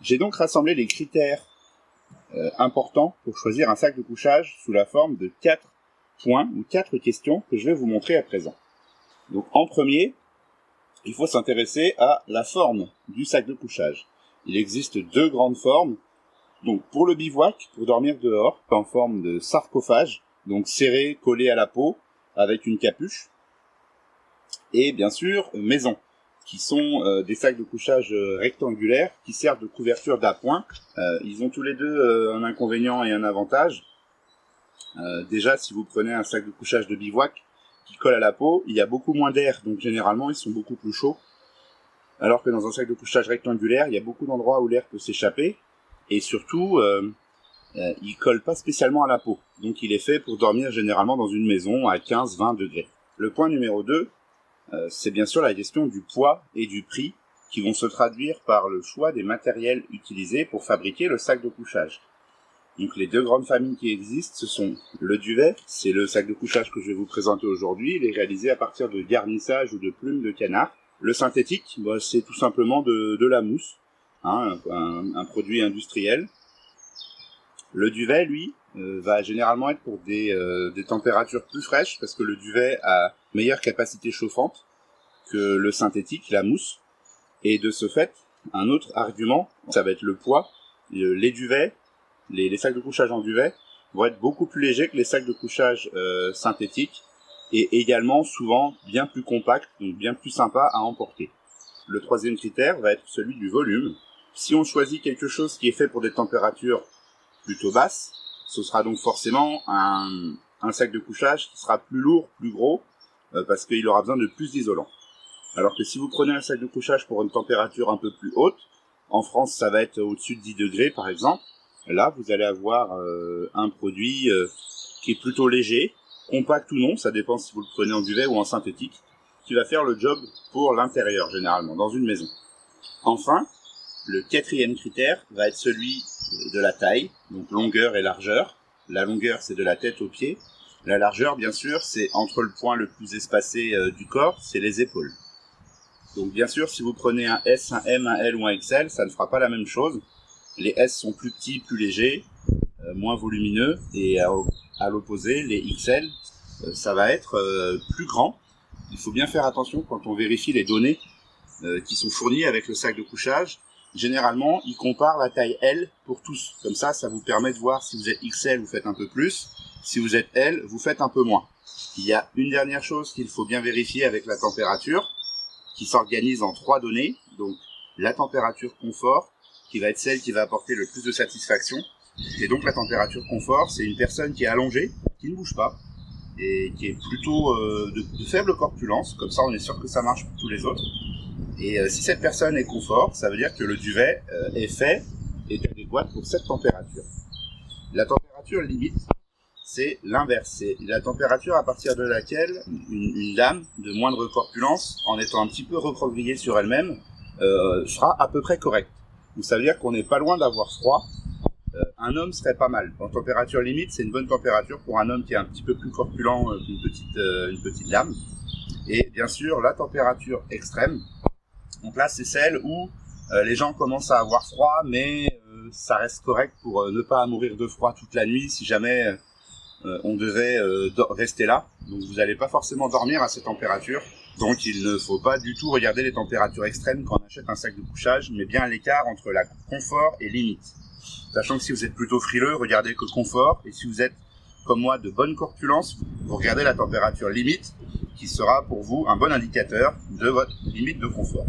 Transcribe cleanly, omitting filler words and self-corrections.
J'ai donc rassemblé les critères importants pour choisir un sac de couchage sous la forme de 4 points ou 4 questions que je vais vous montrer à présent. Donc en premier, il faut s'intéresser à la forme du sac de couchage. Il existe 2 grandes formes. Donc pour le bivouac, pour dormir dehors, en forme de sarcophage, donc serré, collé à la peau, avec une capuche. Et bien sûr, maison, qui sont des sacs de couchage rectangulaires qui servent de couverture d'appoint. Ils ont tous les deux un inconvénient et un avantage. Déjà, si vous prenez un sac de couchage de bivouac qui colle à la peau, il y a beaucoup moins d'air, donc généralement ils sont beaucoup plus chauds. Alors que dans un sac de couchage rectangulaire, il y a beaucoup d'endroits où l'air peut s'échapper, et surtout, il colle pas spécialement à la peau. Donc il est fait pour dormir généralement dans une maison à 15-20 degrés. Le point numéro 2, c'est bien sûr la question du poids et du prix, qui vont se traduire par le choix des matériels utilisés pour fabriquer le sac de couchage. Donc les 2 grandes familles qui existent, ce sont le duvet, c'est le sac de couchage que je vais vous présenter aujourd'hui, il est réalisé à partir de garnissage ou de plumes de canard. Le synthétique, c'est tout simplement de la mousse, hein, un produit industriel. Le duvet, lui, va généralement être pour des températures plus fraîches, parce que le duvet a meilleure capacité chauffante que le synthétique, la mousse. Et de ce fait, un autre argument, ça va être le poids. Les duvets, les sacs de couchage en duvet vont être beaucoup plus légers que les sacs de couchage synthétiques, et également souvent bien plus compacts, donc bien plus sympas à emporter. Le 3e critère va être celui du volume. Si on choisit quelque chose qui est fait pour des températures plutôt basses, ce sera donc forcément un sac de couchage qui sera plus lourd, plus gros, parce qu'il aura besoin de plus d'isolant. Alors que si vous prenez un sac de couchage pour une température un peu plus haute, en France ça va être au-dessus de 10 degrés par exemple, là vous allez avoir un produit qui est plutôt léger, compact ou non, ça dépend si vous le prenez en duvet ou en synthétique, qui va faire le job pour l'intérieur généralement, dans une maison. Enfin, le 4e critère va être celui de la taille, donc longueur et largeur. La longueur, c'est de la tête aux pieds. La largeur, bien sûr, c'est entre le point le plus espacé du corps, c'est les épaules. Donc bien sûr, si vous prenez un S, un M, un L ou un XL, ça ne fera pas la même chose. Les S sont plus petits, plus légers, moins volumineux, et à l'opposé, les XL, ça va être plus grand. Il faut bien faire attention quand on vérifie les données qui sont fournies avec le sac de couchage. Généralement, ils comparent la taille L pour tous. Comme ça, ça vous permet de voir si vous êtes XL, vous faites un peu plus. Si vous êtes L, vous faites un peu moins. Il y a une dernière chose qu'il faut bien vérifier avec la température, qui s'organise en 3 données. Donc, la température confort, qui va être celle qui va apporter le plus de satisfaction. Et donc, la température confort, c'est une personne qui est allongée, qui ne bouge pas, et qui est plutôt de faible corpulence. Comme ça, on est sûr que ça marche pour tous les autres. Et si cette personne est confort, ça veut dire que le duvet est fait et adéquat pour cette température. La température limite, c'est l'inverse. C'est la température à partir de laquelle une dame de moindre corpulence, en étant un petit peu recroquevillée sur elle-même, sera à peu près correcte. Donc ça veut dire qu'on n'est pas loin d'avoir froid. Un homme serait pas mal. En température limite, c'est une bonne température pour un homme qui est un petit peu plus corpulent qu'une petite dame. Et bien sûr, la température extrême, donc là, c'est celle où les gens commencent à avoir froid, mais ça reste correct pour ne pas mourir de froid toute la nuit si jamais on devait rester là. Donc vous n'allez pas forcément dormir à cette température. Donc il ne faut pas du tout regarder les températures extrêmes quand on achète un sac de couchage, mais bien l'écart entre la confort et limite. Sachant que si vous êtes plutôt frileux, regardez que confort, et si vous êtes comme moi de bonne corpulence, vous regardez la température limite, qui sera pour vous un bon indicateur de votre limite de confort.